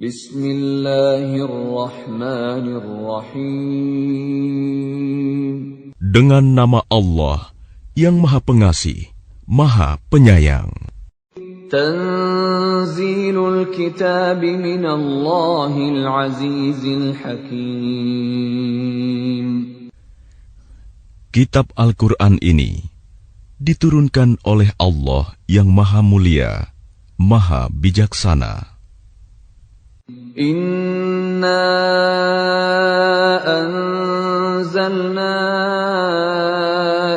Bismillahirrahmanirrahim. Dengan nama Allah yang Maha Pengasih, Maha Penyayang. Tanzilul kitab minallahil azizil hakim. Kitab Al-Quran ini diturunkan oleh Allah yang Maha Mulia, Maha Bijaksana. Inna anzalna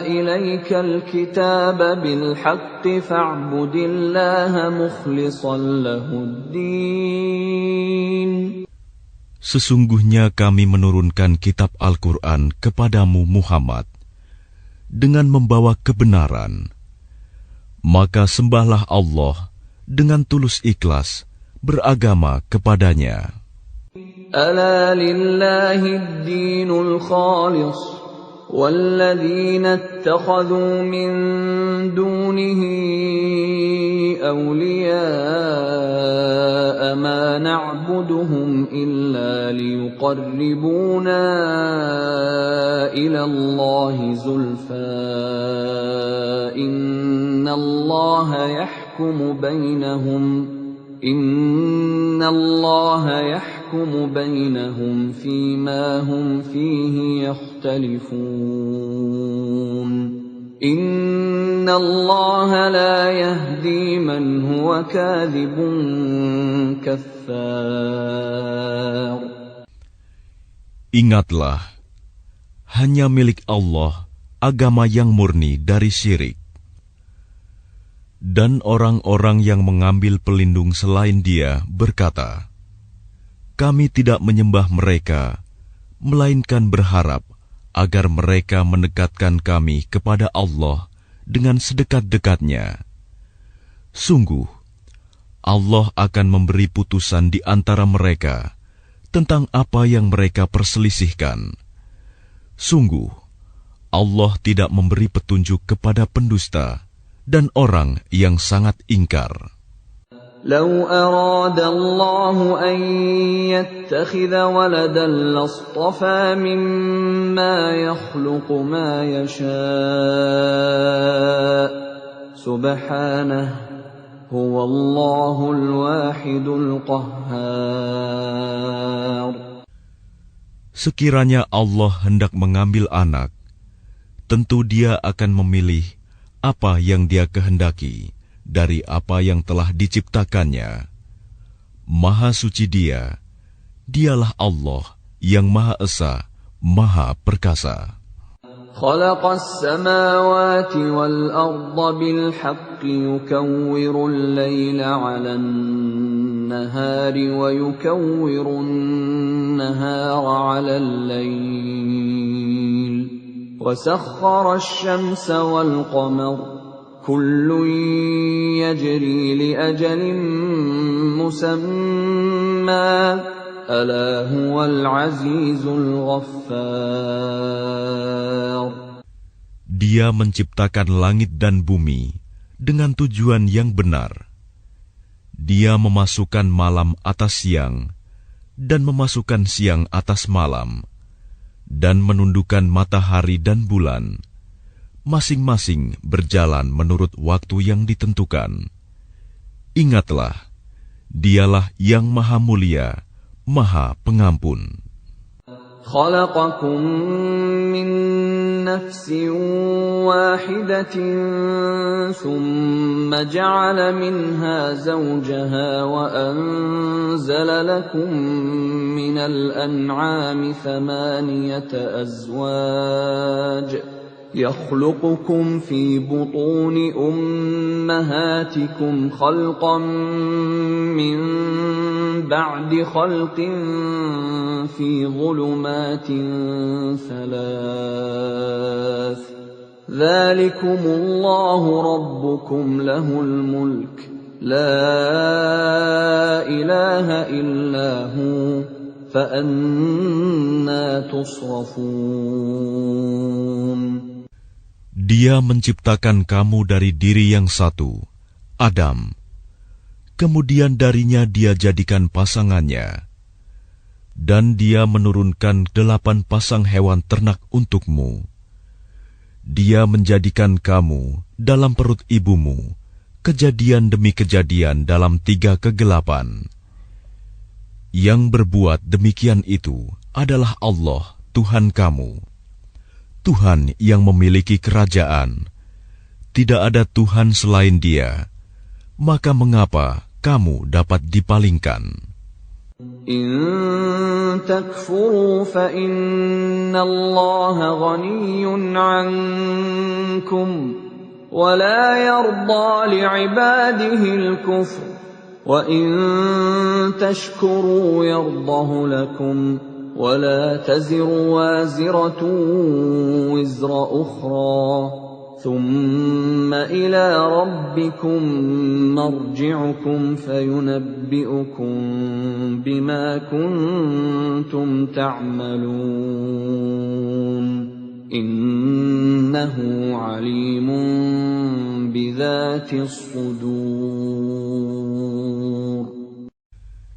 ilaikal kitaba bil haqqi fa'budillaha mukhlishan lahuddin. Sesungguhnya kami menurunkan kitab Al-Quran kepadamu Muhammad dengan membawa kebenaran. Maka sembahlah Allah dengan tulus ikhlas beragama kepadanya. Ala lillahid dinul khalis walladzina ittakhadhu min dunihi awliya'a ma na'buduhum illa liyuqarribuna ila Allahi zulfa innallaha yahkumu bainahum fima hum fihi yakhtalifun. Innallaha la yahdi man huwa kadhibun kaffar. Ingatlah, hanya milik Allah agama yang murni dari syirik. Dan orang-orang yang mengambil pelindung selain Dia berkata, kami tidak menyembah mereka, melainkan berharap agar mereka mendekatkan kami kepada Allah dengan sedekat-dekatnya. Sungguh, Allah akan memberi putusan di antara mereka tentang apa yang mereka perselisihkan. Sungguh, Allah tidak memberi petunjuk kepada pendusta dan orang yang sangat ingkar. Lau arada Allah an yattakhidha waladan lastafa mimma yakhluqu ma yasha' subhanahu huwallahul wahidul qahhar. Sekiranya Allah hendak mengambil anak, tentu Dia akan memilih apa yang Dia kehendaki dari apa yang telah diciptakannya. Maha suci Dia, Dialah Allah yang Maha Esa, Maha Perkasa. Khalaqas samawati wal arda bil haqqi yukawwirul laila 'alan nahari wa yukawwirun nahara 'alal lail. وسخر الشمس والقمر كل يجري لأجل مسمى ألا هو العزيز الغفار. Dia menciptakan langit dan bumi dengan tujuan yang benar. Dia memasukkan malam atas siang dan memasukkan siang atas malam, dan menundukkan matahari dan bulan, masing-masing berjalan menurut waktu yang ditentukan. Ingatlah, Dialah yang Maha Mulia, Maha Pengampun. خلقكم من نفس واحدة ثم جعل منها زوجها وأنزل لكم من الأنعام 8 أزواج يخلقكم في بطون أمهاتكم خلقا من بعد خلق في ظلمات 3 ذلكم الله ربكم له الملك لا إله إلا هو فأنى تصرفون. Dia menciptakan kamu dari diri yang satu, Adam. kemudian darinya dia jadikan pasangannya, dan dia menurunkan 8 pasang hewan ternak untukmu. Dia menjadikan kamu dalam perut ibumu kejadian demi kejadian dalam 3 kegelapan. Yang berbuat demikian itu adalah Allah, Tuhan kamu, Tuhan yang memiliki kerajaan. Tidak ada Tuhan selain Dia. Maka mengapa kamu dapat dipalingkan? إن تكفروا فإن الله غني عنكم ولا يرضى لعباده الكفر وإن تشكروا يرضه لكم ولا تزر وازرة وزر أخرى ثم إلى ربكم مرجعكم فينبئكم بما كنتم تعملون إنه عليم بذات الصدور.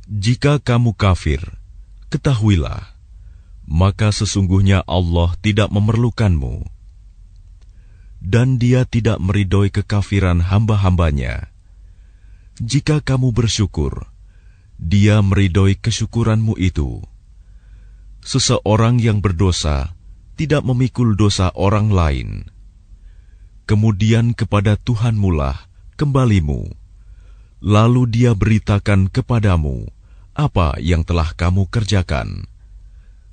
Jika kamu kafir, ketahuilah, maka sesungguhnya Allah tidak memerlukanmu, dan Dia tidak meridhoi kekafiran hamba-hambanya. Jika kamu bersyukur, Dia meridhoi kesyukuranmu itu. Seseorang yang berdosa tidak memikul dosa orang lain. Kemudian kepada Tuhanmulah kembalimu, lalu Dia beritakan kepadamu apa yang telah kamu kerjakan.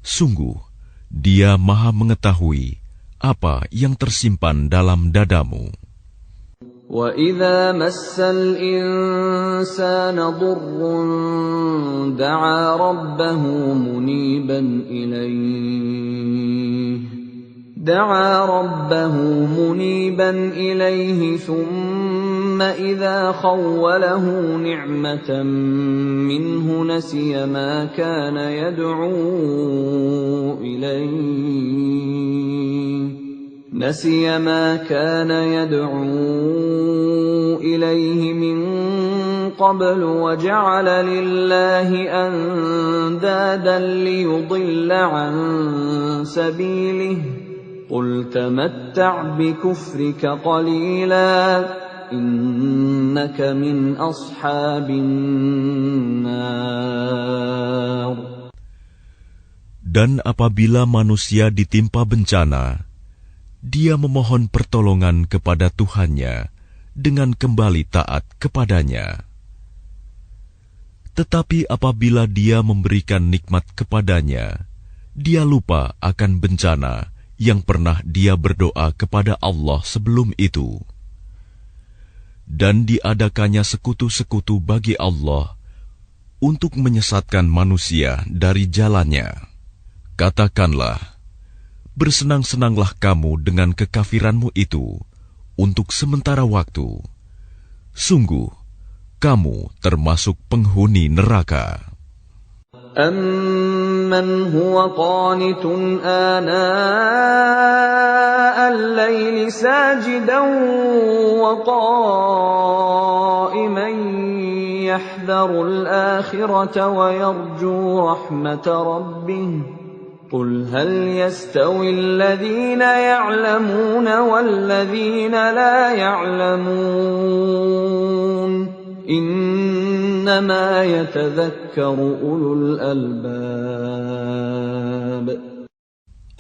Sungguh, Dia Maha mengetahui apa yang tersimpan dalam dadamu. وَإِذَا مَسَّ الْإِنسَانَ ضُرٌّ دَعَا رَبَّهُ مُنِيبًا إِلَيْهِ ثُمَّ إِذَا خَوَّلَهُ نِعْمَةً مِّنْهُ نَسِيَ مَا كَانَ يدعو إليه من قبل وجعل لله أندادا ليضل عن سبيله قل تمتع بكفرك قليلا إنك من أصحاب النار. Dan apabila manusia ditimpa bencana, dia memohon pertolongan kepada Tuhannya dengan kembali taat kepadanya. Tetapi apabila dia memberikan nikmat kepadanya, dia lupa akan bencana yang pernah dia berdoa kepada Allah sebelum itu. Dan diadakannya sekutu-sekutu bagi Allah untuk menyesatkan manusia dari jalannya. Katakanlah, bersenang-senanglah kamu dengan kekafiranmu itu untuk sementara waktu. Sungguh, kamu termasuk penghuni neraka. أَمَّنْ هُوَ قَانِتٌ آنَاءَ اللَّيْلِ سَاجِدًا وَقَائِمًا يَحْذَرُ الْآخِرَةَ وَيَرْجُو رَحْمَةَ رَبِّهِ قُلْ هَلْ يَسْتَوِي الَّذِينَ يَعْلَمُونَ وَالَّذِينَ لَا يَعْلَمُونَ إِنَّمَا يَتَذَكَّرُ أُولُو الْأَلْبَابِ.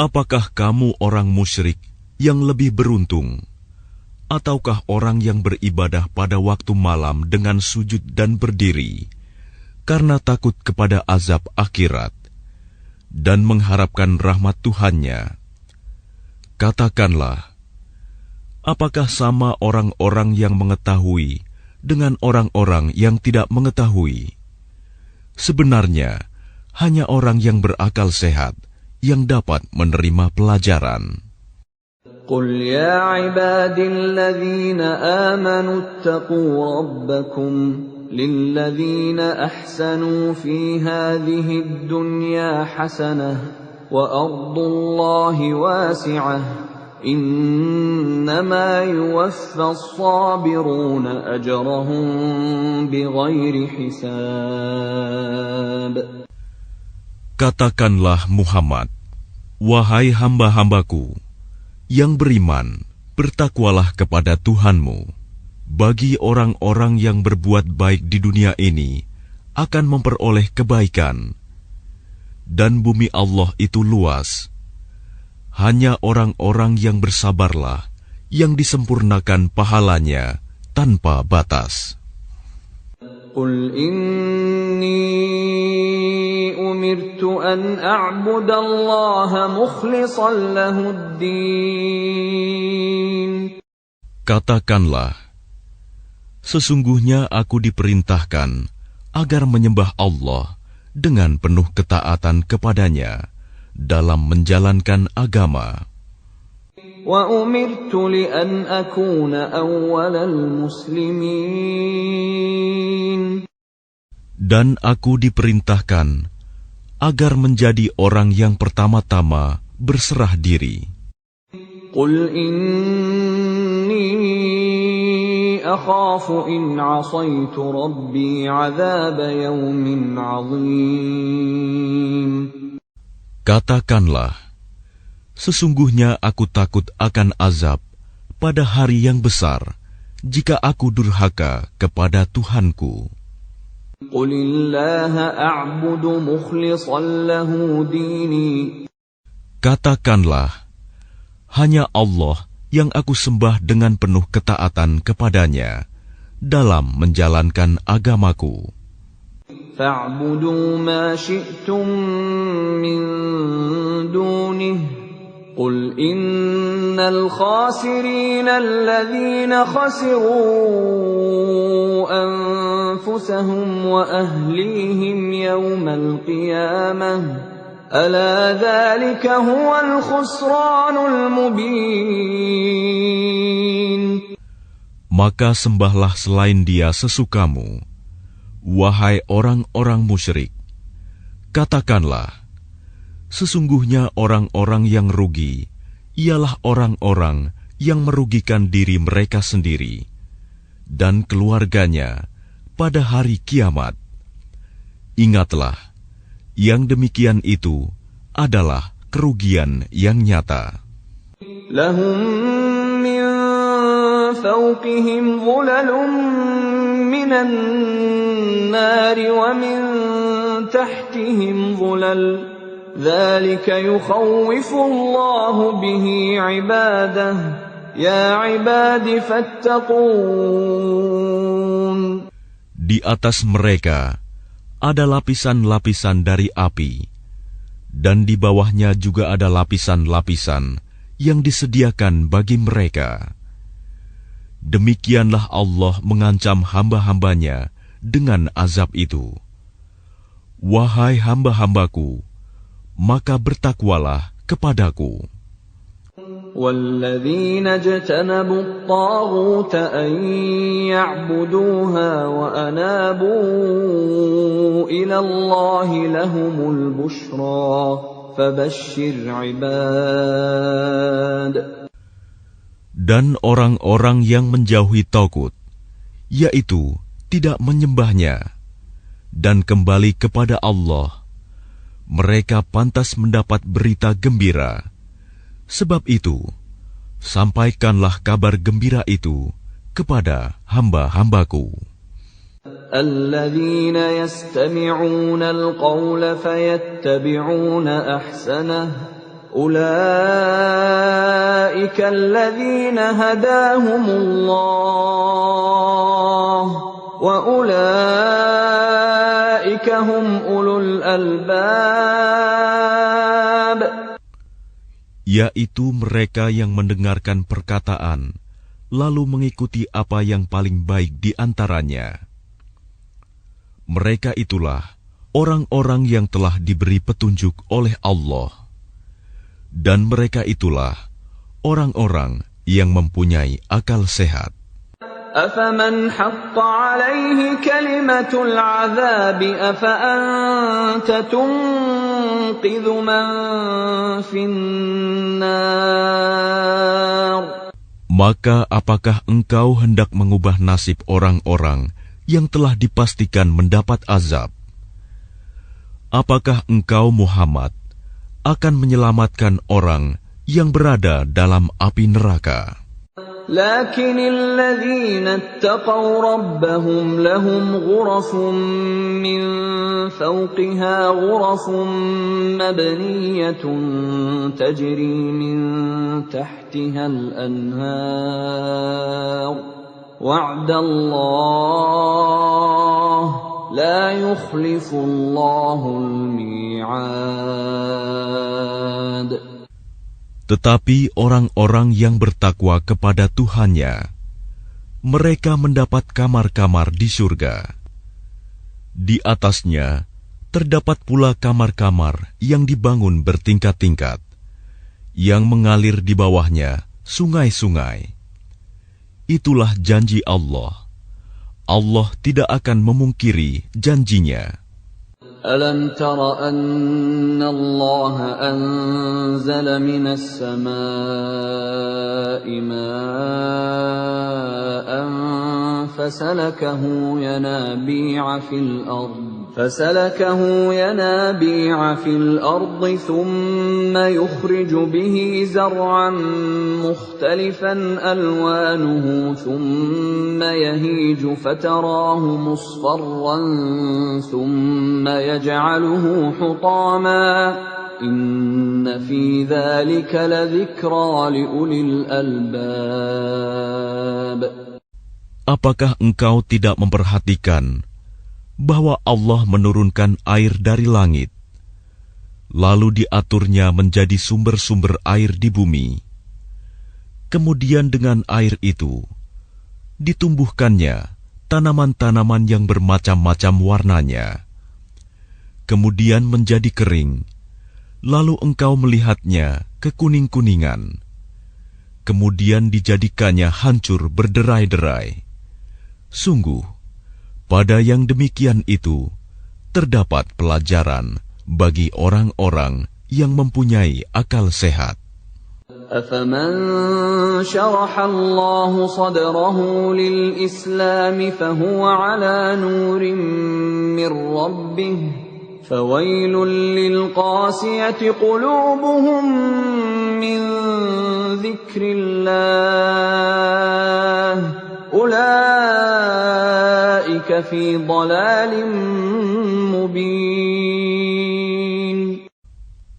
Apakah kamu orang musyrik yang lebih beruntung, ataukah orang yang beribadah pada waktu malam dengan sujud dan berdiri karena takut kepada azab akhirat dan mengharapkan rahmat Tuhannya? Katakanlah, apakah sama orang-orang yang mengetahui dengan orang-orang yang tidak mengetahui? Sebenarnya, hanya orang yang berakal sehat yang dapat menerima pelajaran. قُلْ يَا عِبَادِي الَّذِينَ آمَنُوا اتَّقُوا رَبَّكُمْ لِلَّذِينَ أَحْسَنُوا فِي هَذِهِ الدُّنْيَا حَسَنَةٌ وَأَرْضُ اللَّهِ وَاسِعَةٌ Innama yuwaffas sabiruna ajrahum bighairi hisab. Katakanlah Muhammad, wahai hamba-hambaku yang beriman, bertakwalah kepada Tuhanmu. Bagi orang-orang yang berbuat baik di dunia ini akan memperoleh kebaikan. Dan bumi Allah itu luas. Hanya orang-orang yang bersabarlah yang disempurnakan pahalanya tanpa batas. Qul inni umirtu an a'budallaha mukhlishan lahuddin. Katakanlah, sesungguhnya aku diperintahkan agar menyembah Allah dengan penuh ketaatan kepadanya dalam menjalankan agama. Wa umirtu li an akuna awwalal muslimin. Dan aku diperintahkan agar menjadi orang yang pertama-tama berserah diri. Qul inni akhafu in 'asaitu rabbi 'adzaba yawmin 'adzim. Katakanlah, sesungguhnya aku takut akan azab pada hari yang besar jika aku durhaka kepada Tuhanku. Qulillaha a'budu mukhlishan lahu dini. Katakanlah, hanya Allah yang aku sembah dengan penuh ketaatan kepadanya dalam menjalankan agamaku. Fa'budu ma syi'tum min dunihi. Qul innal khasirina alladhina khasiru anfusahum wa ahlihim yawmal qiyamah. Ala dhalika huwal khusranul mubin. Maka sembahlah selain Dia sesukamu, wahai orang-orang musyrik. Katakanlah, sesungguhnya orang-orang yang rugi ialah orang-orang yang merugikan diri mereka sendiri dan keluarganya pada hari kiamat. Ingatlah, yang demikian itu adalah kerugian yang nyata. Lahum min fawqihim dhulalun minan nari wa min tahtihim dhulal. Dzalika yukhawwifu Allahu bihi 'ibadah. Ya 'ibadi fattaqun. Di atas mereka ada lapisan-lapisan dari api, dan di bawahnya juga ada lapisan-lapisan yang disediakan bagi mereka. Demikianlah Allah mengancam hamba-hambanya dengan azab itu. Wahai hamba-hambaku, maka bertakwalah kepadaku. وَالَّذِينَ اجْتَنَبُوا الطَّاغُوتَ أَن يَعْبُدُوهَا وَأَنَابُوا إِلَى اللَّهِ لَهُمُ الْبُشْرَى فَبَشِّرْ عِبَادِ. Dan orang-orang yang menjauhi tagut, yaitu tidak menyembahnya, dan kembali kepada Allah, mereka pantas mendapat berita gembira. Sebab itu, sampaikanlah kabar gembira itu kepada hamba-hambaku. Alladzina yastami'una al-qawla fayattabi'una ahsanah. Ulaika alladzina hadahumullah wa ulaika hum ulul albab. Yaitu mereka yang mendengarkan perkataan, lalu mengikuti apa yang paling baik di antaranya. Mereka itulah orang-orang yang telah diberi petunjuk oleh Allah. Dan mereka itulah orang-orang yang mempunyai akal sehat. أَفَمَنْ حَقَّ عَلَيْهِ كَلِمَةُ الْعَذَابِ أَفَأَنْتَ تُنْقِذُ ينقذ من في النار. Maka apakah engkau hendak mengubah nasib orang-orang yang telah dipastikan mendapat azab? Apakah engkau Muhammad akan menyelamatkan orang yang berada dalam api neraka? لكن الذين اتقوا ربهم لهم غرف من فوقها غرف مبنية تجري من تحتها الأنهار وعد الله لا يخلف الله الميعاد. Tetapi orang-orang yang bertakwa kepada Tuhannya, mereka mendapat kamar-kamar di surga. Di atasnya terdapat pula kamar-kamar yang dibangun bertingkat-tingkat, yang mengalir di bawahnya sungai-sungai. Itulah janji Allah. Allah tidak akan memungkiri janjinya. ألم تر أن الله أنزل من السماء ماء فسلكه ينابيع في الأرض ثم يخرج به زرعا مختلفا ألوانه ثم يهيج فتراه مصفرا ثم يجعله حطاما إن في ذلك لذكرى لأولي الألباب. Apakah engkau tidak memperhatikan bahwa Allah menurunkan air dari langit, lalu diaturnya menjadi sumber-sumber air di bumi? Kemudian dengan air itu ditumbuhkannya tanaman-tanaman yang bermacam-macam warnanya. Kemudian menjadi kering, lalu engkau melihatnya kekuning-kuningan. Kemudian dijadikannya hancur berderai-derai. Sungguh, pada yang demikian itu terdapat pelajaran bagi orang-orang yang mempunyai akal sehat. أفمن شرح الله صدره للإسلام فهو على نور من ربه فويل للقاسية قلوبهم من ذكر الله أولئك في ضلال مبين.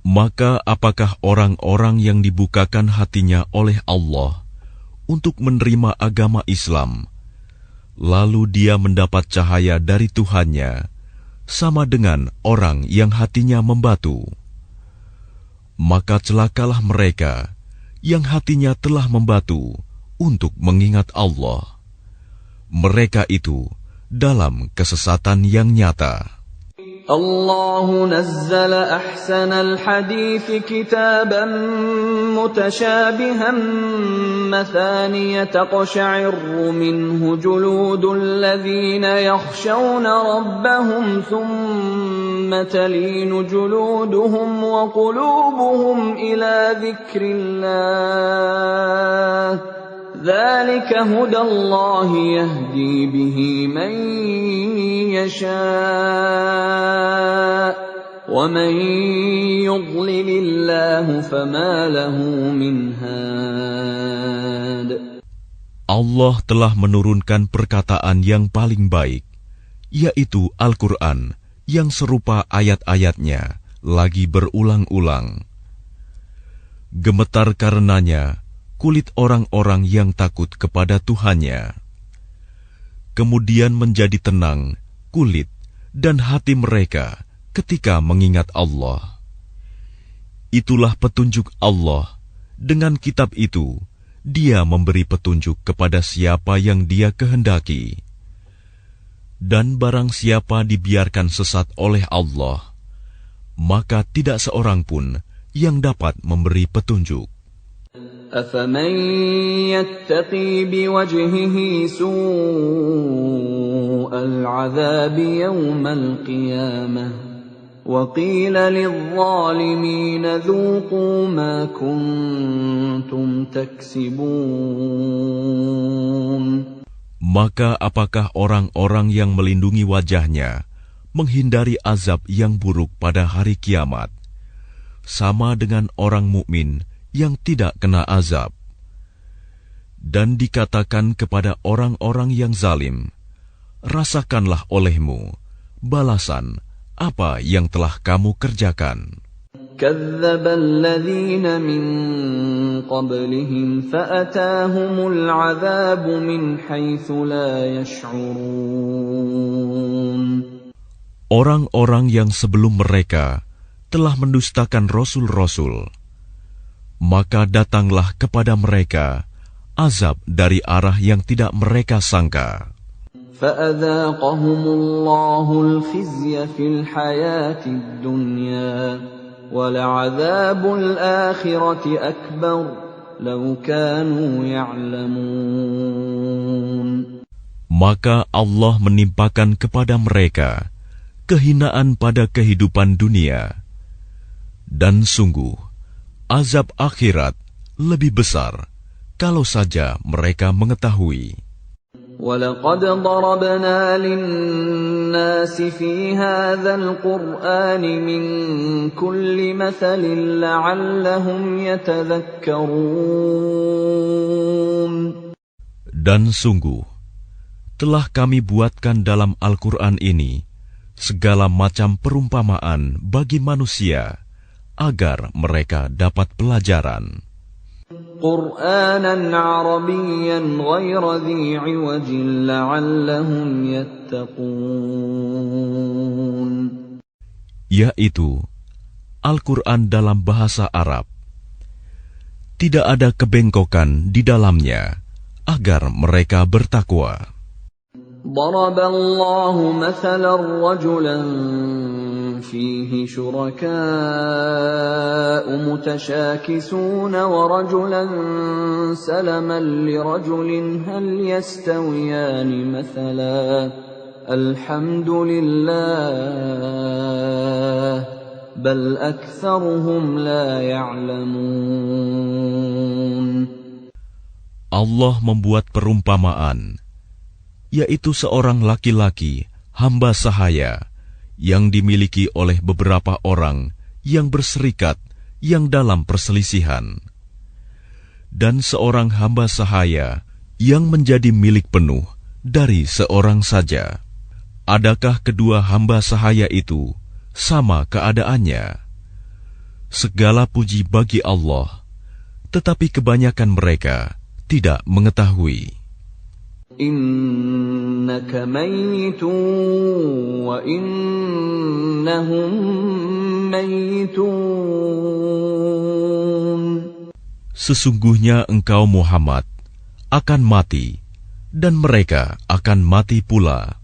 Maka apakah orang-orang yang dibukakan hatinya oleh Allah untuk menerima agama Islam, lalu dia mendapat cahaya dari Tuhannya, sama dengan orang yang hatinya membatu? Maka celakalah mereka yang hatinya telah membatu untuk mengingat Allah. Mereka itu dalam kesesatan yang nyata. الله نزل أحسن الحديث كتابا متشابها مثانية تقشعر منه جلود الذين يخشون ربهم ثم تلين جلودهم وقلوبهم إلى ذكر الله ذلك هدى الله يهدي به من يشاء ومن يضلل الله فما له من هاد. Allah telah menurunkan perkataan yang paling baik, yaitu Al-Quran yang serupa ayat-ayatnya lagi berulang-ulang. Gemetar karenanya kulit orang-orang yang takut kepada Tuhannya. Kemudian menjadi tenang kulit dan hati mereka ketika mengingat Allah. Itulah petunjuk Allah. Dengan kitab itu, Dia memberi petunjuk kepada siapa yang Dia kehendaki. Dan barang siapa dibiarkan sesat oleh Allah, maka tidak seorang pun yang dapat memberi petunjuk. أفمن يتقي بوجهه سوء العذاب يوم القيامة وَقِيلَ لِلظَّالِمِينَ ذُوقُوا مَا كُنتُمْ تَكْسِبُونَ. Maka apakah orang-orang yang melindungi wajahnya menghindari azab yang buruk pada hari kiamat, sama dengan orang mukmin yang tidak kena azab? Dan dikatakan kepada orang-orang yang zalim, rasakanlah olehmu balasan apa yang telah kamu kerjakan. كَذَّبَ الَّذِينَ مِن قَبْلِهِمْ فَأَتَاهُمُ الْعَذَابُ مِنْ حَيْثُ لَا يَشْعُرُونَ. Orang-orang yang sebelum mereka telah mendustakan rasul-rasul, maka datanglah kepada mereka azab dari arah yang tidak mereka sangka. فَأَذَاقَهُمُ اللَّهُ الْخِزْيَ فِي الْحَيَاةِ الدُّنْيَا وَلَعَذَابُ الْآخِرَةِ أَكْبَرُ لَوْ كَانُوا يَعْلَمُونَ. Maka Allah menimpakan kepada mereka kehinaan pada kehidupan dunia, dan sungguh azab akhirat lebih besar kalau saja mereka mengetahui. وَلَقَدْ ضَرَبْنَا لِلنَّاسِ فِي هَذَا الْقُرْآنِ مِنْ كُلِّ مَثَلٍ لَعَلَّهُمْ يَتَذَكَّرُونَ. Dan sungguh telah kami buatkan dalam Al-Quran ini segala macam perumpamaan bagi manusia agar mereka dapat pelajaran. قُرْآنًا عَرَبِيًّا غَيْرَ ذِي عِوَجٍ لَعَلَّهُمْ يَتَّقُونَ. Yaitu Al-Quran dalam bahasa Arab. Tidak ada kebengkokan di dalamnya agar mereka bertakwa. ضرب الله مثلا رجلا فيه شركاء متشاكسون ورجلا سلما لرجل هل يستويان مثلا الحمد لله بل أكثرهم لا يعلمون. Allah membuat perumpamaan, yaitu seorang laki-laki hamba sahaya yang dimiliki oleh beberapa orang yang berserikat yang dalam perselisihan, dan seorang hamba sahaya yang menjadi milik penuh dari seorang saja. Adakah kedua hamba sahaya itu sama keadaannya? Segala puji bagi Allah, tetapi kebanyakan mereka tidak mengetahui. إِنَّكَ مَيِّتٌ وَإِنَّهُم مَّيِّتُونَ. Sesungguhnya engkau Muhammad akan mati, dan mereka akan mati pula.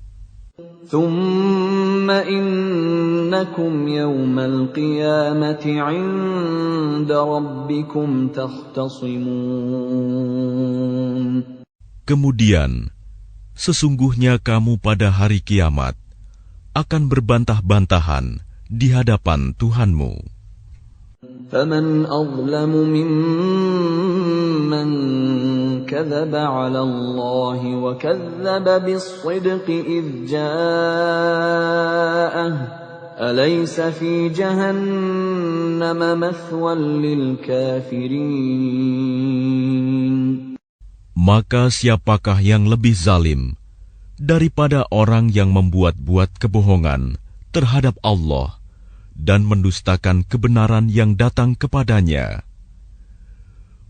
ثُمَّ إِنَّكُمْ يَوْمَ الْقِيَامَةِ عِندَ رَبِّكُمْ تَخْتَصِمُونَ. Kemudian, sesungguhnya kamu pada hari kiamat akan berbantah-bantahan di hadapan Tuhanmu. فَمَنْ أَظْلَمُ مِمَّنْ كَذَبَ عَلَى اللَّهِ وَكَذَّبَ بِالصِّدْقِ إِذْ جَاءَهُ أَلَيْسَ فِي جَهَنَّمَ مَثْوًى لِلْكَافِرِينَ. Maka siapakah yang lebih zalim daripada orang yang membuat-buat kebohongan terhadap Allah dan mendustakan kebenaran yang datang kepadanya?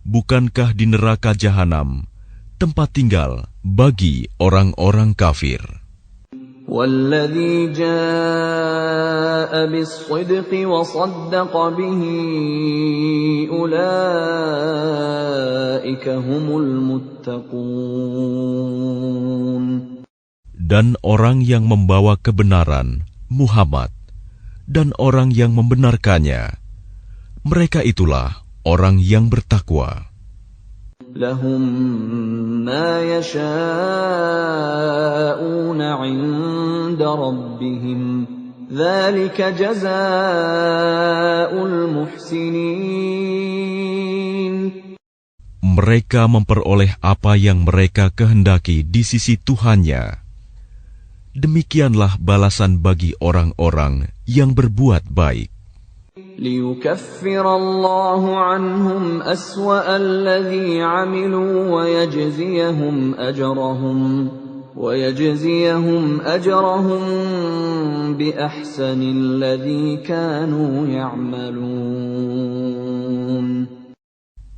Bukankah di neraka jahanam tempat tinggal bagi orang-orang kafir? وَالَّذِي جَاءَ بِالصِّدْقِ وَصَدَّقَ بِهِ أُولَئِكَ هُمُ الْمُتَّقُونَ. Dan orang yang membawa kebenaran, Muhammad, dan orang yang membenarkannya, mereka itulah orang yang bertakwa. لَهُم مَّا يَشَاءُونَ عِندَ رَبِّهِمْ ذلك جزاء المحسنين. Mereka memperoleh apa yang mereka kehendaki di sisi Tuhannya. Demikianlah balasan bagi orang-orang yang berbuat baik. ليكفر الله عنهم أسوأ الذي عملوا ويجزيهم أجرهم بأحسن الذي كانوا يعملون.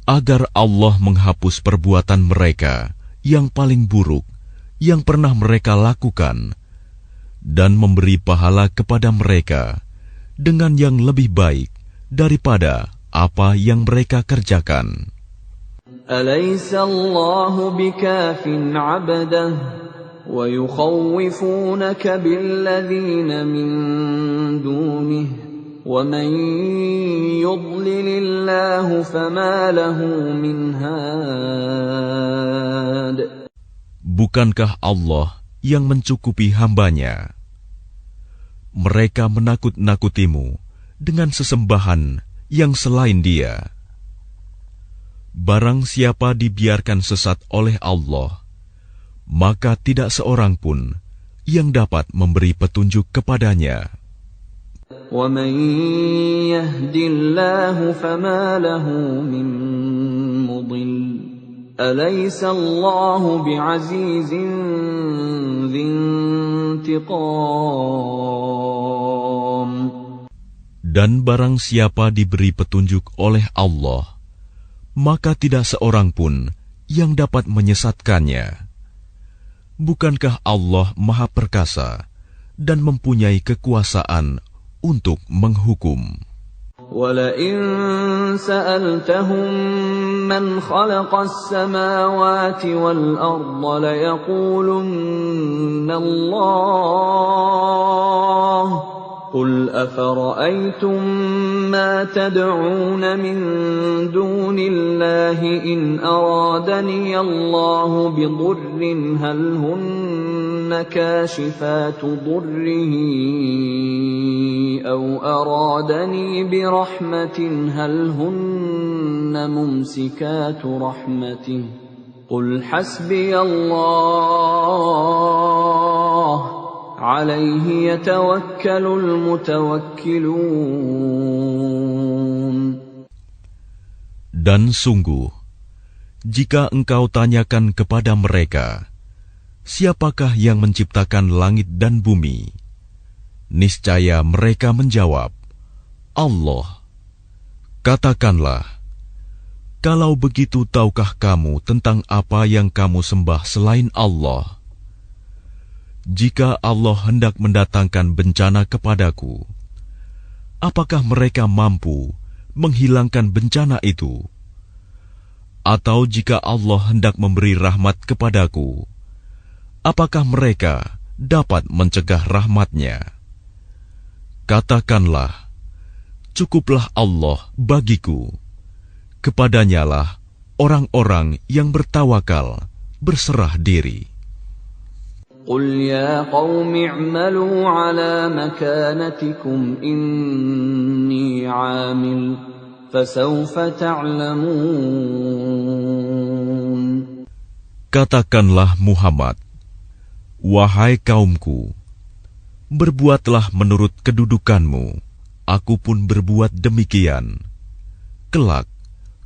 Agar Allah menghapus perbuatan mereka yang paling buruk yang pernah mereka lakukan dan memberi pahala kepada mereka dengan yang lebih baik daripada apa yang mereka kerjakan. Alaysa Allahu bikafin 'abdahu wa yukhawifunaka billadzina min dunihi wa man yudlilillahu fama lahu min had. Bukankah Allah yang mencukupi hambanya? Mereka menakut-nakutimu dengan sesembahan yang selain Dia. Barang siapa dibiarkan sesat oleh Allah, maka tidak seorang pun yang dapat memberi petunjuk kepadanya. وَمَن يَهْدِ اللَّهُ فَمَا لَهُ مِن مُّضِلٍّ أَلَيْسَ اللَّهُ بِعَزِيزٍ ذِي انتِقَامٍ. Dan barang siapa diberi petunjuk oleh Allah, maka tidak seorang pun yang dapat menyesatkannya. Bukankah Allah Maha Perkasa dan mempunyai kekuasaan untuk menghukum? وَلَئِن سَأَلْتَهُم مَّنْ خَلَقَ السَّمَاوَاتِ وَالْأَرْضَ لَيَقُولُنَّ اللَّهُ قُلْ أَفَرَأَيْتُم مَّا تَدْعُونَ مِن دُونِ اللَّهِ إِنْ أَرَادَنِيَ اللَّهُ بِضُرٍّ هَلْ هُنَّ كَاشِفَاتُ ضُرِّهِ أَوْ أَرَادَنِي بِرَحْمَةٍ هَلْ هُنَّ مُمْسِكَاتُ رَحْمَتِهِ قُلْ حَسْبِيَ اللَّهُ عَلَيْهِ يَتَوَكَّلُ الْمُتَوَكِّلُونَ. Dan sungguh, jika engkau tanyakan kepada mereka, siapakah yang menciptakan langit dan bumi? Niscaya mereka menjawab, Allah. Katakanlah, kalau begitu tahukah kamu tentang apa yang kamu sembah selain Allah? Jika Allah hendak mendatangkan bencana kepadaku, apakah mereka mampu menghilangkan bencana itu? Atau jika Allah hendak memberi rahmat kepadaku, apakah mereka dapat mencegah rahmat-Nya? Katakanlah, cukuplah Allah bagiku. Kepadanyalah orang-orang yang bertawakal berserah diri. قُلْ يَا قَوْمِ اعْمَلُوا عَلَى مَكَانَتِكُمْ إِنِّي عَامِلٌ فَسَوْفَ تَعْلَمُونَ. Katakanlah Muhammad, wahai kaumku, berbuatlah menurut kedudukanmu, aku pun berbuat demikian. Kelak,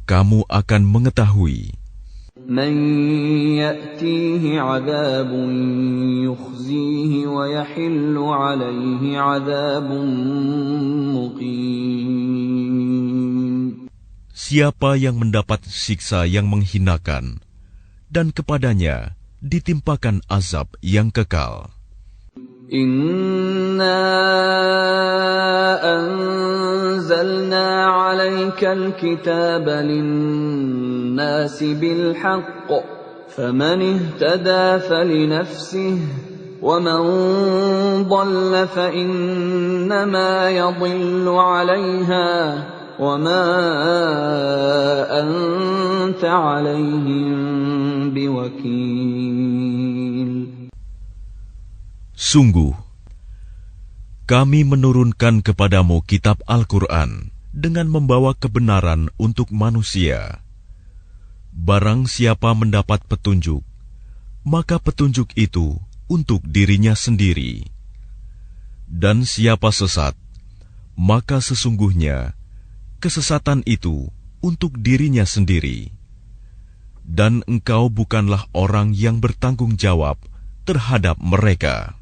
kamu akan mengetahui. مَنْ يَأْتِيهِ عَذَابٌ يُخْزِيهِ وَيَحِلُّ عَلَيْهِ عَذَابٌ مُقِيمٌ. Siapa yang mendapat siksa yang menghinakan, dan kepadanya ditimpakan azab yang kekal. Inna anzalna 'alaikal kitaba lin-nasi bil haqq faman ihtada falinafsihi wa man dhalla fa innama yadhillu 'alayha wa ma anta 'alayhim biwakil. Sungguh, Kami menurunkan kepadamu kitab Al-Quran dengan membawa kebenaran untuk manusia. Barang siapa mendapat petunjuk, maka petunjuk itu untuk dirinya sendiri. Dan siapa sesat, maka sesungguhnya kesesatan itu untuk dirinya sendiri. Dan engkau bukanlah orang yang bertanggung jawab terhadap mereka.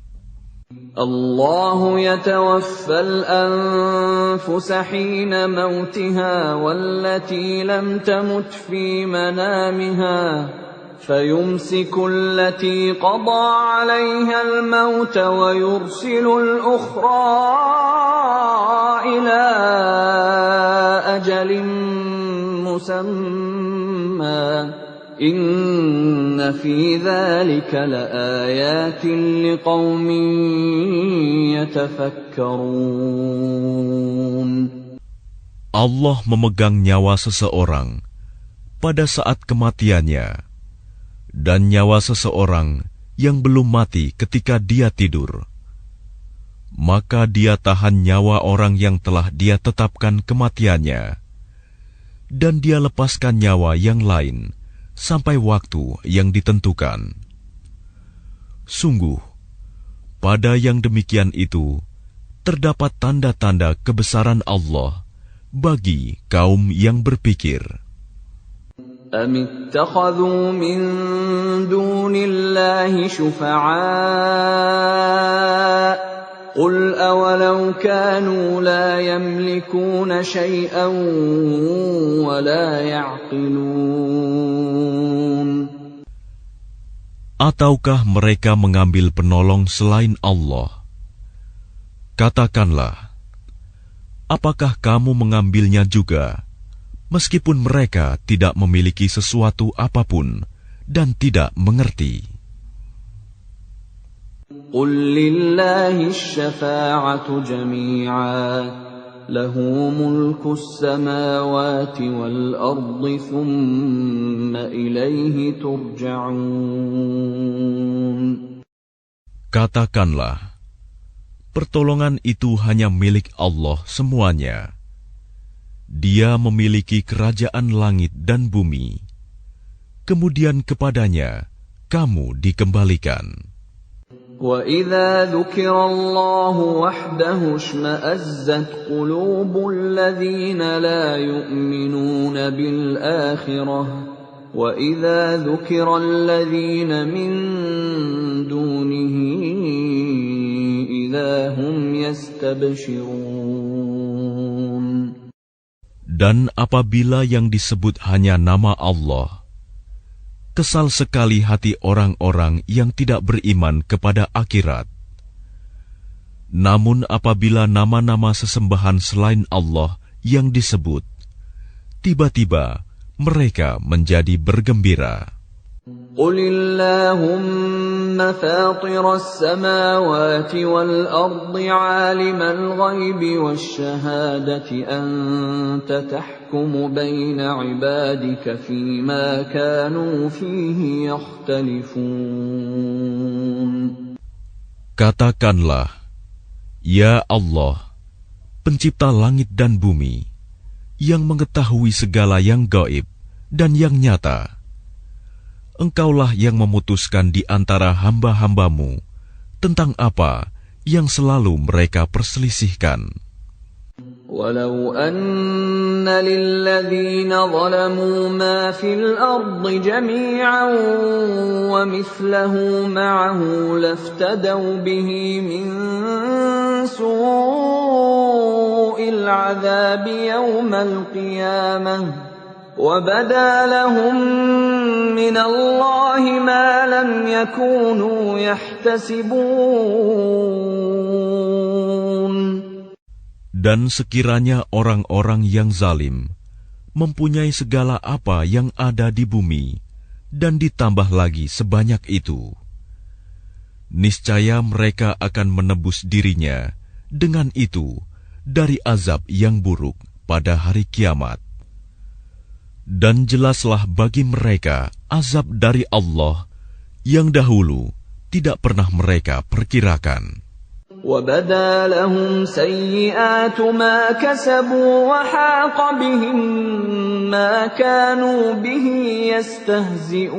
الله يتوفى الأنفس حين موتها والتي لم تمت في منامها فيمسك التي قضى عليها الموت ويرسل الأخرى إلى أجل مسمى إن في ذلك لآيات لقوم يتفكرون. Allah memegang nyawa seseorang pada saat kematiannya, dan nyawa seseorang yang belum mati ketika dia tidur. Maka dia tahan nyawa orang yang telah dia tetapkan kematiannya, dan dia lepaskan nyawa yang lain sampai waktu yang ditentukan. Sungguh, pada yang demikian itu terdapat tanda-tanda kebesaran Allah bagi kaum yang berpikir. أم اتخذوا من دون الله شفعاء قل أولو كانوا لا يملكون شيئا ولا يعقلون. Ataukah mereka mengambil penolong selain Allah? Katakanlah, apakah kamu mengambilnya juga, meskipun mereka tidak memiliki sesuatu apapun dan tidak mengerti? قل لله الشفاعة جميعا له ملك السماوات والأرض ثم إليه ترجعون. Katakanlah, pertolongan itu hanya milik Allah semuanya. Dia memiliki kerajaan langit dan bumi. Kemudian kepadanya kamu dikembalikan. وَإِذَا ذُكِرَ اللَّهُ وَحْدَهُ اشْمَأَزَّتْ قُلُوبُ الَّذِينَ لَا يُؤْمِنُونَ بِالْآخِرَةِ وَإِذَا ذُكِرَ الَّذِينَ مِن دُونِهِ إِذَا هُمْ يَسْتَبْشِرُونَ. Dan apabila yang disebut hanya nama Allah, kesal sekali hati orang-orang yang tidak beriman kepada akhirat. Namun apabila nama-nama sesembahan selain Allah yang disebut, tiba-tiba mereka menjadi bergembira. قُلِ اللَّهُمَّ فَاطِرَ السَّمَاوَاتِ وَالْأَرْضِ عَالِمَ الْغَيْبِ وَالشَّهَادَةِ أَنْتَ تَحْكُمُ بَيْنَ عِبَادِكَ فِيمَا كَانُوا فِيهِ يَخْتَلِفُونَ. Katakanlah, Ya Allah, pencipta langit dan bumi, yang mengetahui segala yang gaib dan yang nyata, Engkaulah yang memutuskan di antara hamba-hambamu tentang apa yang selalu mereka perselisihkan. وَلَوْ أَنَّ لِلَّذِينَ ظَلَمُوا مَا فِي الْأَرْضِ جَمِيعًا وَمِثْلَهُ مَعَهُ لَافْتَدَوْا بِهِ مِنْ سُوءِ الْعَذَابِ يَوْمَ الْقِيَامَةِ وَبَدَا لَهُم مِّنَ اللَّهِ مَا لَمْ يَكُونُوا يَحْتَسِبُونَ. Dan sekiranya orang-orang yang zalim mempunyai segala apa yang ada di bumi dan ditambah lagi sebanyak itu, niscaya mereka akan menebus dirinya dengan itu dari azab yang buruk pada hari kiamat. Dan jelaslah bagi mereka azab dari Allah yang dahulu tidak pernah mereka perkirakan. وَبَدَا لَهُمْ سَيِّئَاتُ مَا كَسَبُوا وَحَاقَ بِهِم مَّا كَانُوا بِهِ يَسْتَهْزِئُونَ.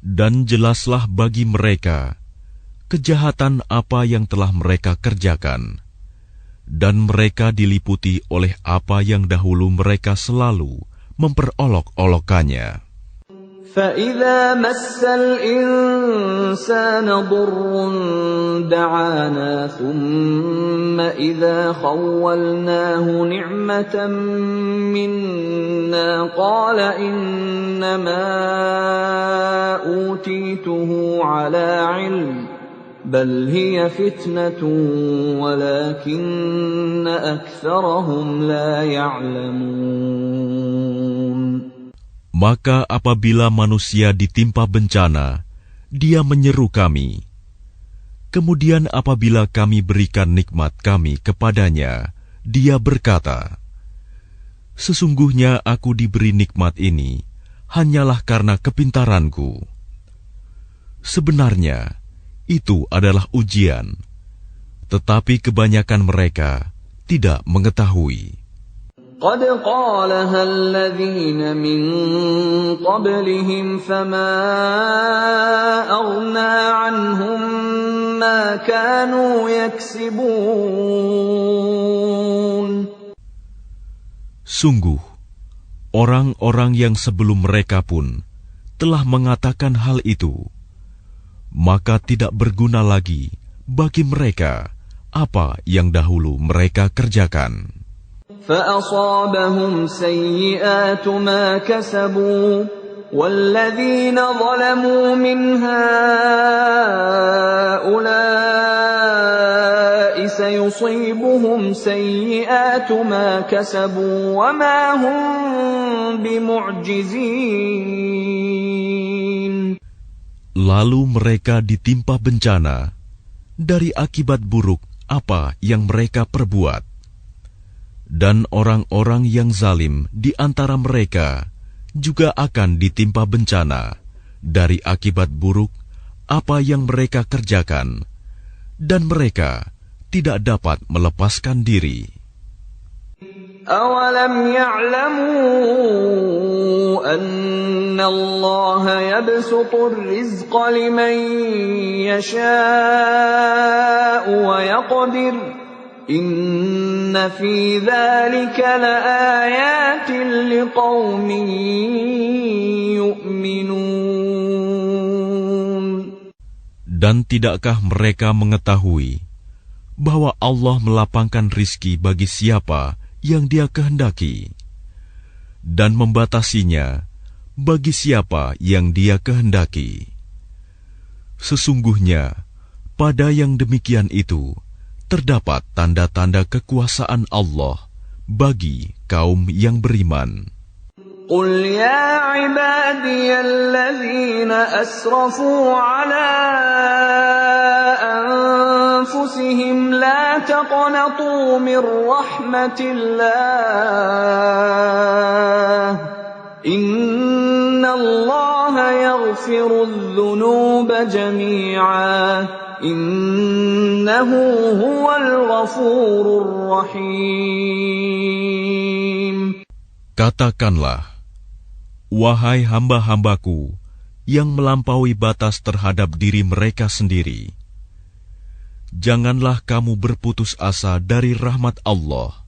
Dan jelaslah bagi mereka kejahatan apa yang telah mereka kerjakan, dan mereka diliputi oleh apa yang dahulu mereka selalu memperolok-olokkannya. فَإِذَا مَسَّ الْإِنسَانَ ضُرٌّ دَعَانَا ثُمَّ إِذَا خَوَّلْنَاهُ نِعْمَةً مِنَّا قَالَ إِنَّمَا أُوتِيتُهُ عَلَى عِلْمٍ بَلْ هِيَ فِتْنَةٌ وَلَكِنَّ أَكْثَرَهُمْ لَا يَعْلَمُونَ. Maka apabila manusia ditimpa bencana, dia menyeru kami. Kemudian apabila kami berikan nikmat kami kepadanya, dia berkata, "Sesungguhnya aku diberi nikmat ini hanyalah karena kepintaranku." Sebenarnya, itu adalah ujian, tetapi kebanyakan mereka tidak mengetahui. قَدْ قَالَهَا الَّذِينَ مِن قَبْلِهِمْ فَمَا أَغْنَىٰ عَنْهُم مَّا كَانُوا يَكْسِبُونَ. Sungguh, orang-orang yang sebelum mereka pun telah mengatakan hal itu, maka tidak berguna lagi bagi mereka apa yang dahulu mereka kerjakan. فَأَصَابَهُمْ سَيِّئَاتُ مَا كَسَبُوا وَالَّذِينَ ظَلَمُوا مِنْ هَٰؤُلَاءِ سَيُصِيبُهُمْ سَيِّئَاتُ مَا كَسَبُوا وَمَا هُمْ بِمُعْجِزِينَ. Lalu mereka ditimpa bencana dari akibat buruk apa yang mereka perbuat. Dan orang-orang yang zalim di antara mereka juga akan ditimpa bencana dari akibat buruk apa yang mereka kerjakan, dan mereka tidak dapat melepaskan diri. أَوَلَمْ يَعْلَمُوا أَنَّ اللَّهَ يَبْسُطُ الرِّزْقَ لِمَن يَشَاءُ وَيَقْدِرُ إِنَّ فِي ذَلِكَ لَآيَاتٍ لِقَوْمٍ يُؤْمِنُونَ. Dan tidakkah mereka mengetahui bahwa Allah melapangkan rizki bagi siapa yang Dia kehendaki, dan membatasinya bagi siapa yang Dia kehendaki? Sesungguhnya pada yang demikian itu terdapat tanda-tanda kekuasaan Allah bagi kaum yang beriman. قُلْ يَا عِبَادِيَ الَّذِينَ أَسْرَفُوا عَلَىٰ أَنفُسِهِمْ لَا تَقْنَطُوا مِن رَّحْمَةِ اللَّهِ إِنَّ اللَّهَ يَغْفِرُ الذُّنُوبَ جَمِيعًا إِنَّهُ هُوَ الْغَفُورُ الرَّحِيمُ. Katakanlah, wahai hamba-hambaku yang melampaui batas terhadap diri mereka sendiri, janganlah kamu berputus asa dari rahmat Allah.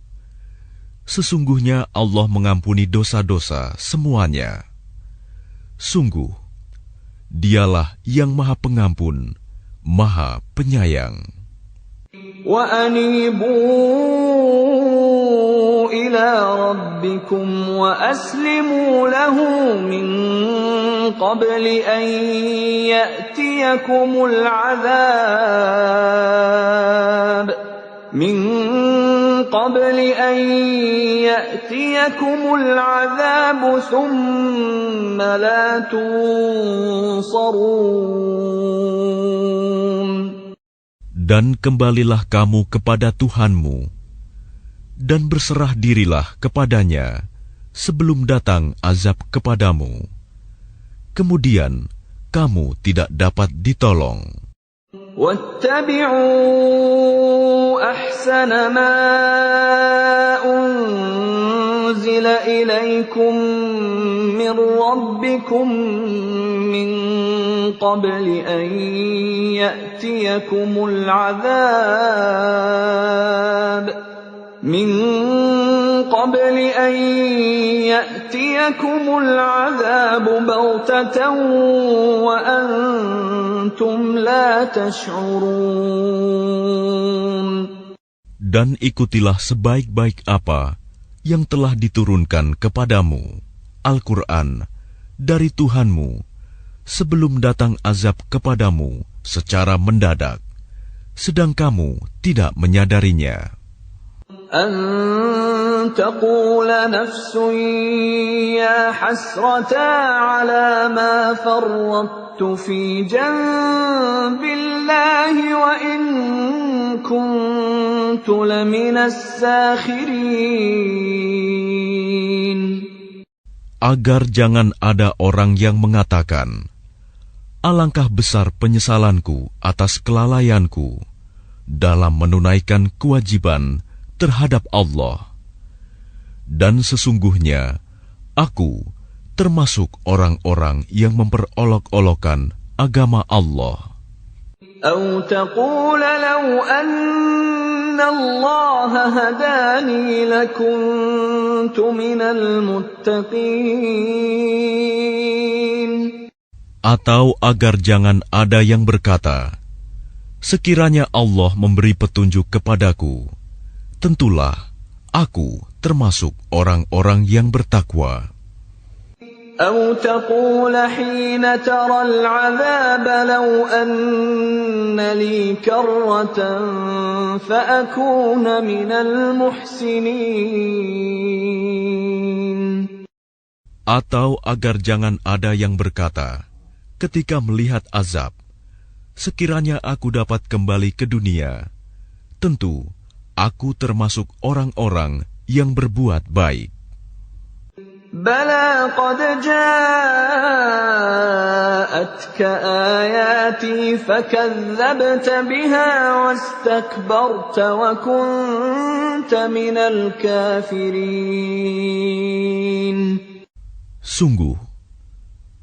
Sesungguhnya Allah mengampuni dosa-dosa semuanya. Sungguh, Dialah yang Maha Pengampun, Maha Penyayang. وَأَنِيبُوا إِلَىٰ رَبِّكُمْ وَأَسْلِمُوا لَهُ مِن قَبْلِ أَن يَأْتِيَكُمُ الْعَذَابُ ثُمَّ لَا تُنصَرُونَ. Dan kembalilah kamu kepada Tuhanmu, dan berserah dirilah kepadanya sebelum datang azab kepadamu. Kemudian kamu tidak dapat ditolong. واتبعوا أحسن ما أنزل إليكم من ربكم من قبل أن يأتيكم العذاب بغتة وأنتم لا تشعرون. Dan ikutilah sebaik-baik apa yang telah diturunkan kepadamu, Al-Quran, dari Tuhanmu, sebelum datang azab kepadamu secara mendadak, sedang kamu tidak menyadarinya. أن تقول نفس يا حسرتا على ما فرطت في جنب الله وإن كنت لمن الساخرين. Agar jangan ada orang yang mengatakan, alangkah besar penyesalanku atas kelalaianku dalam menunaikan kewajiban terhadap Allah. Dan sesungguhnya, aku termasuk orang-orang yang memperolok-olokkan agama Allah. أو تقول لو أن الله هداني لكنت من المتقين. Atau agar jangan ada yang berkata, sekiranya Allah memberi petunjuk kepadaku, tentulah aku termasuk orang-orang yang bertakwa. أو تقول حين ترى العذاب لو أن لي كرة فأكون من المحسنين. Atau agar jangan ada yang berkata, ketika melihat azab, sekiranya aku dapat kembali ke dunia, tentu aku termasuk orang-orang yang berbuat baik. بلى قد جاءتك آياتي فكذبت بها واستكبرت وكنت من الكافرين. Sungguh,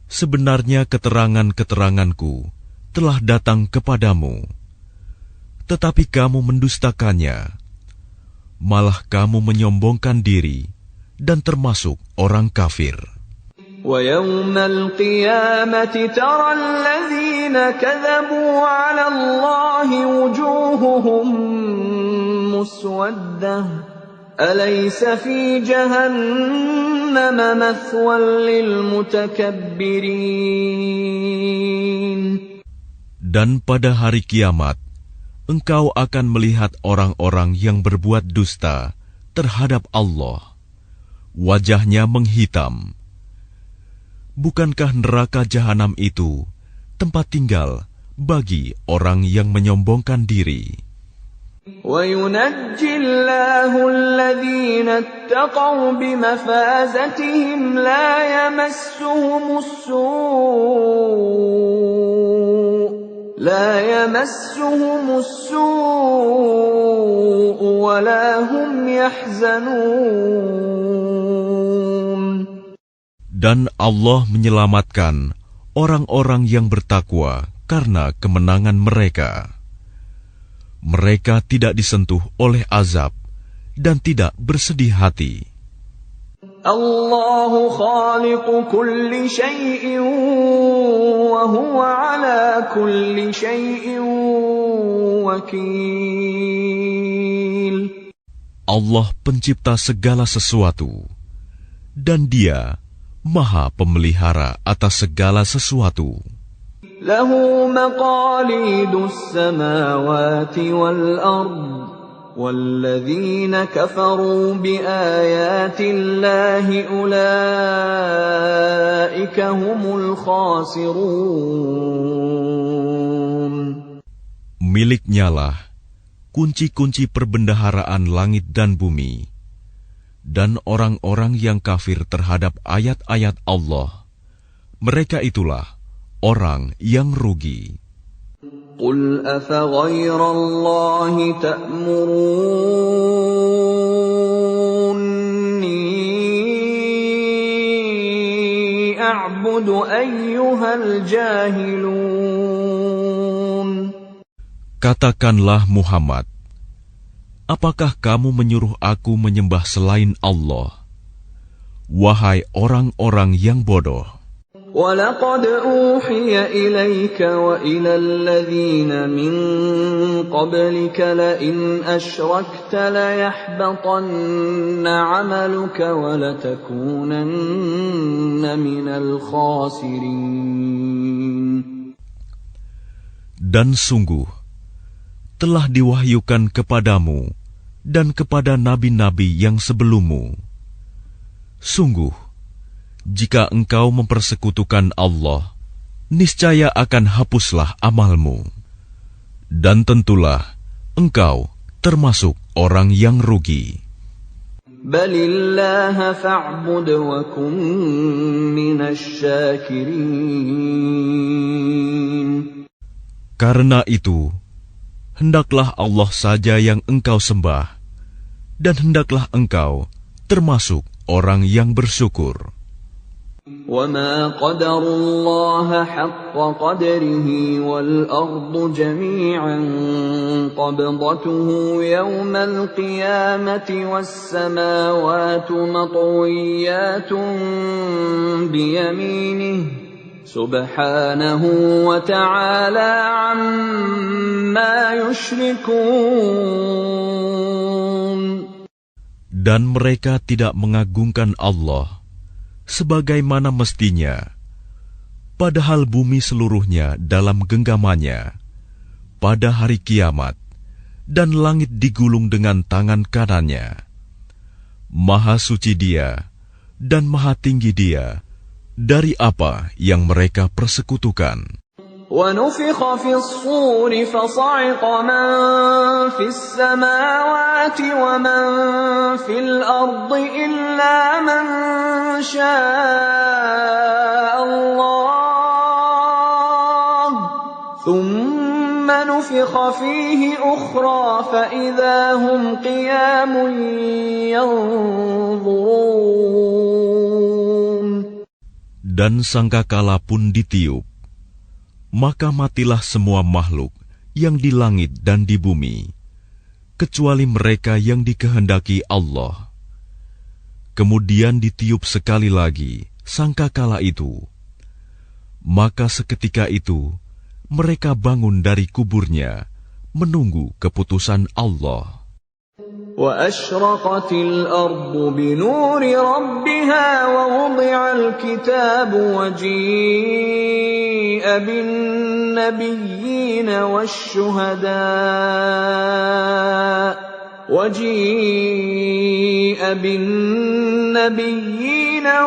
sebenarnya keterangan-keteranganku telah datang kepadamu, tetapi kamu mendustakannya, malah kamu menyombongkan diri dan termasuk orang kafir. وَيَوْمَ الْقِيَامَةِ تَرَى الَّذِينَ كَذَبُوا عَلَى اللَّهِ وُجُوهُهُمْ مُسْوَدَّةٌ أَلَيْسَ فِي جَهَنَّمَ مَثْوًى لِلْمُتَكَبِّرِينَ. Dan pada hari kiamat, engkau akan melihat orang-orang yang berbuat dusta terhadap Allah. Wajahnya menghitam. Bukankah neraka jahanam itu tempat tinggal bagi orang yang menyombongkan diri? وَيُنَجِّي اللَّهُ الَّذِينَ اتَّقَوْا بِمَفَازَتِهِمْ لَا يَمَسُّهُمُ السُّوءُ وَلَا هُمْ يَحْزَنُونَ. Dan Allah menyelamatkan orang-orang yang bertakwa karena kemenangan mereka. Mereka tidak disentuh oleh azab dan tidak bersedih hati. Allahu khaliqu kulli syai'in wa huwa ala kulli syai'in wakil. Allah pencipta segala sesuatu, dan Dia Maha Pemelihara atas segala sesuatu. Lahu maqalidus samawati wal ard, walladzina kafaru biayati Allahi ulaika humul khasirun. Miliknyalah kunci-kunci perbendaharaan langit dan bumi. Dan orang-orang yang kafir terhadap ayat-ayat Allah, mereka itulah orang yang rugi. قل أفغير الله تأمروني أعبد أيها الجاهلون. Katakanlah Muhammad, apakah kamu menyuruh aku menyembah selain Allah? Wahai orang-orang yang bodoh. وَلَقَدْ أُوحِيَ إِلَيْكَ وَإِلَى الَّذِينَ مِن قَبْلِكَ لَئِنْ أَشْرَكْتَ لَيَحْبَطَنَّ عَمَلُكَ وَلَتَكُونَنَّ مِنَ الْخَاسِرِينَ. Dan sungguh, telah diwahyukan kepadamu dan kepada nabi-nabi yang sebelummu. Sungguh, jika engkau mempersekutukan Allah, niscaya akan hapuslah amalmu. Dan tentulah engkau termasuk orang yang rugi. Balillaha fa'bud wa kun minasyakirin. Karena itu, hendaklah Allah saja yang engkau sembah, dan hendaklah engkau termasuk orang yang bersyukur. وَمَا قَدَرُوا اللَّهَ حَقَّ قَدْرِهِ وَالْأَرْضُ جَمِيعًا قَبْضَتُهُ يَوْمَ الْقِيَامَةِ وَالسَّمَاوَاتُ مَطْوِيَّاتٌ بِيَمِينِهِ سُبْحَانَهُ وَتَعَالَى عَمَّا يُشْرِكُونَ. Dan mereka tidak mengagungkan Allah sebagaimana mestinya, padahal bumi seluruhnya dalam genggamannya pada hari kiamat, dan langit digulung dengan tangan kanannya. Maha suci Dia dan maha tinggi Dia dari apa yang mereka persekutukan. وَنُفِخَ فِي الصُّورِ فَصَعِقَ مَن فِي السَّمَاوَاتِ وَمَن فِي الْأَرْضِ إِلَّا مَن شَاءَ اللَّهُ ثُمَّ نُفِخَ فِيهِ أُخْرَىٰ فَإِذَا هُمْ قِيَامٌ يَنظُرُونَ. Dan sangkakala pun ditiup, maka matilah semua makhluk yang di langit dan di bumi, kecuali mereka yang dikehendaki Allah. Kemudian ditiup sekali lagi sangkakala itu, maka seketika itu mereka bangun dari kuburnya menunggu keputusan Allah. وَأَشْرَقَتِ الْأَرْضُ بِنُورِ رَبِّهَا وَوُضِعَ الْكِتَابُ وَجِيءَ بِالنَّبِيِّينَ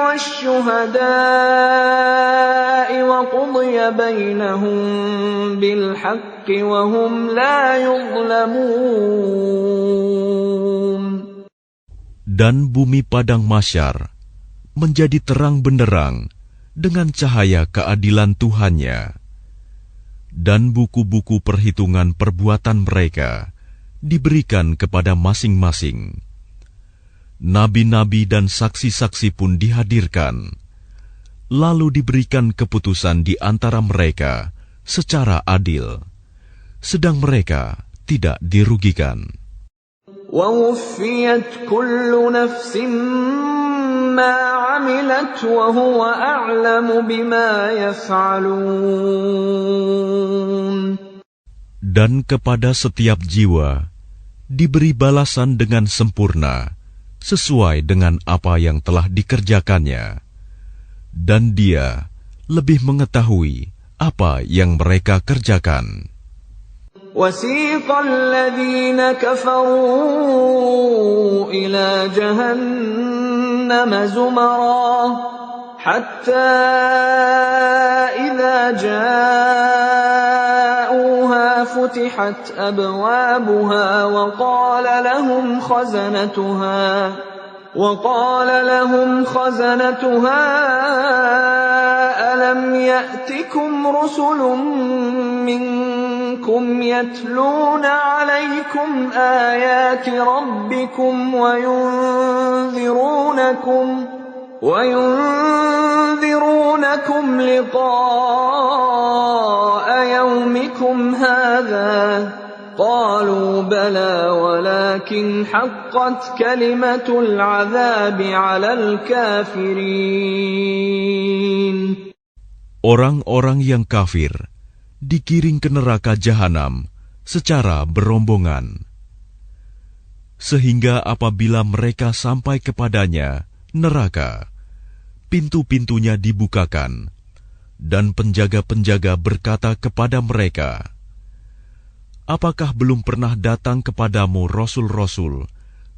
وَالشُّهَدَاءِ وَقُضِيَ بَيْنَهُم بِالْحَقِّ وَهُمْ لَا يُظْلَمُونَ. Dan bumi padang mahsyar menjadi terang benderang dengan cahaya keadilan Tuhannya, dan buku-buku perhitungan perbuatan mereka diberikan kepada masing-masing. Nabi-nabi dan saksi-saksi pun dihadirkan, lalu diberikan keputusan di antara mereka secara adil, sedang mereka tidak dirugikan. وَوُفِّيَتْ كُلُّ نَفْسٍ مَّا عَمِلَتْ وَهُوَ أَعْلَمُ بِمَا يَفْعَلُونَ. Dan kepada setiap jiwa diberi balasan dengan sempurna sesuai dengan apa yang telah dikerjakannya, dan Dia lebih mengetahui apa yang mereka kerjakan. وَسِيقَ الَّذِينَ كَفَرُوا إِلَى جَهَنَّمَ زُمَرًا حَتَّى إِذَا جَاءُوهَا فُتِحَتْ أَبْوَابُهَا وَقَالَ لَهُمْ خَزَنَتُهَا أَلَمْ يَأْتِكُمْ رُسُلٌ مِّنكُمْ يتلون عليكم آيات ربكم وينذرونكم لقاء يومكم هذا قالوا بلى ولكن حقت كلمة العذاب على الكافرين. Orang-orang yang kafir digiring ke neraka jahanam secara berombongan. Sehingga apabila mereka sampai kepadanya, neraka, pintu-pintunya dibukakan, dan penjaga-penjaga berkata kepada mereka, apakah belum pernah datang kepadamu rasul-rasul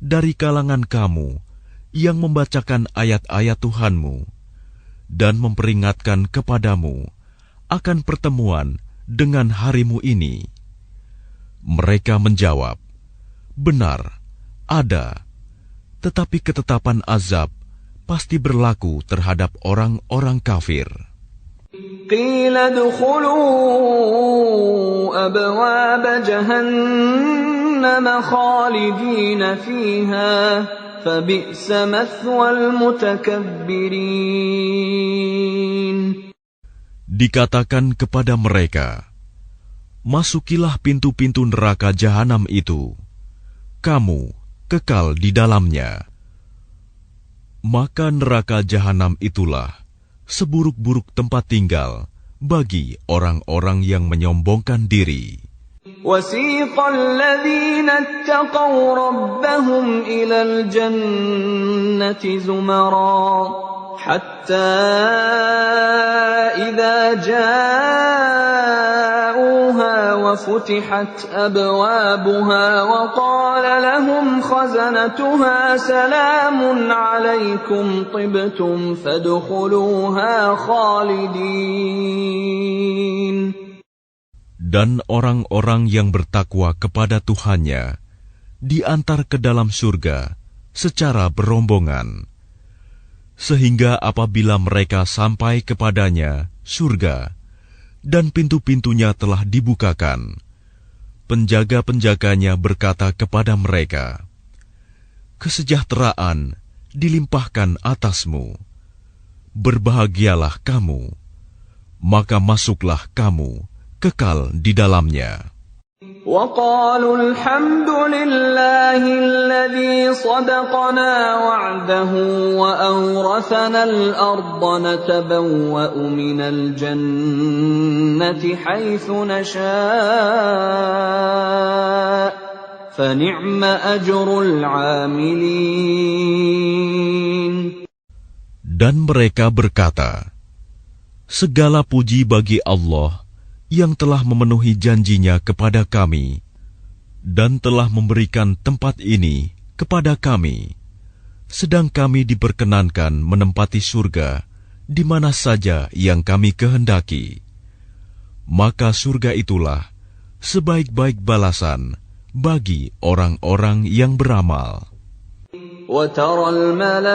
dari kalangan kamu yang membacakan ayat-ayat Tuhanmu dan memperingatkan kepadamu akan pertemuan dengan harimu ini? Mereka menjawab, benar, ada, tetapi ketetapan azab pasti berlaku terhadap orang-orang kafir. Qila dukhulu abwab jahannam khalidina fiha fabi'sa mathwal mutakabbirin. Dikatakan kepada mereka, masukilah pintu-pintu neraka jahanam itu, kamu kekal di dalamnya. Maka neraka jahanam itulah seburuk-buruk tempat tinggal bagi orang-orang yang menyombongkan diri. وَسِيقَ الَّذِينَ اتَّقَوْا رَبَّهُمْ إِلَى الْجَنَّةِ زُمَرًا حَتَّى إِذَا جَاءُوهَا وَفُتِحَتْ أَبْوَابُهَا وَقَالَ لَهُمْ خَزَنَتُهَا سَلَامٌ عَلَيْكُمْ طِبْتُمْ فَادْخُلُوهَا خَالِدِينَ. Dan orang-orang yang bertakwa kepada Tuhannya diantar ke dalam surga secara berombongan, sehingga apabila mereka sampai kepadanya, surga, dan pintu-pintunya telah dibukakan, penjaga-penjaganya berkata kepada mereka, kesejahteraan dilimpahkan atasmu, berbahagialah kamu, maka masuklah kamu kekal di dalamnya. وَقَالُوا الْحَمْدُ لِلَّهِ الَّذِي صَدَقَنَا وَعْدَهُ وَأَوْرَثَنَا الْأَرْضَ نَتَبَوَّأُ مِنَ الْجَنَّةِ حَيْثُ نَشَاءُ فَنِعْمَ أَجْرُ الْعَامِلِينَ. Dan mereka berkata, segala puji bagi Allah yang telah memenuhi janjinya kepada kami dan telah memberikan tempat ini kepada kami, sedang kami diperkenankan menempati surga di mana saja yang kami kehendaki. Maka surga itulah sebaik-baik balasan bagi orang-orang yang beramal. وَتَرَى الْمَلَائِكَةَ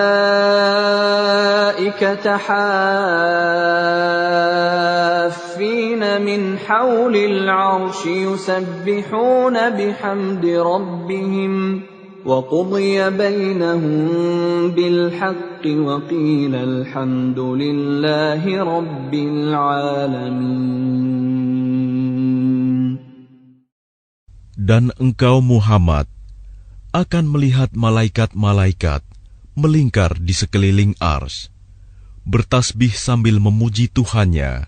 حَافِّينَ مِنْ حَوْلِ الْعَرْشِ يُسَبِّحُونَ بِحَمْدِ رَبِّهِمْ وَقُضِيَ بَيْنَهُم بِالْحَقِّ وَقِيلَ الْحَمْدُ لِلَّهِ رَبِّ الْعَالَمِينَ. Dan engkau Muhammad akan melihat malaikat-malaikat melingkar di sekeliling ars, bertasbih sambil memuji Tuhannya,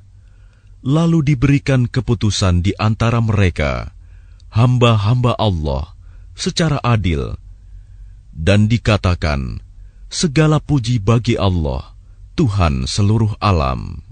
lalu diberikan keputusan di antara mereka, hamba-hamba Allah, secara adil, dan dikatakan, segala puji bagi Allah, Tuhan seluruh alam.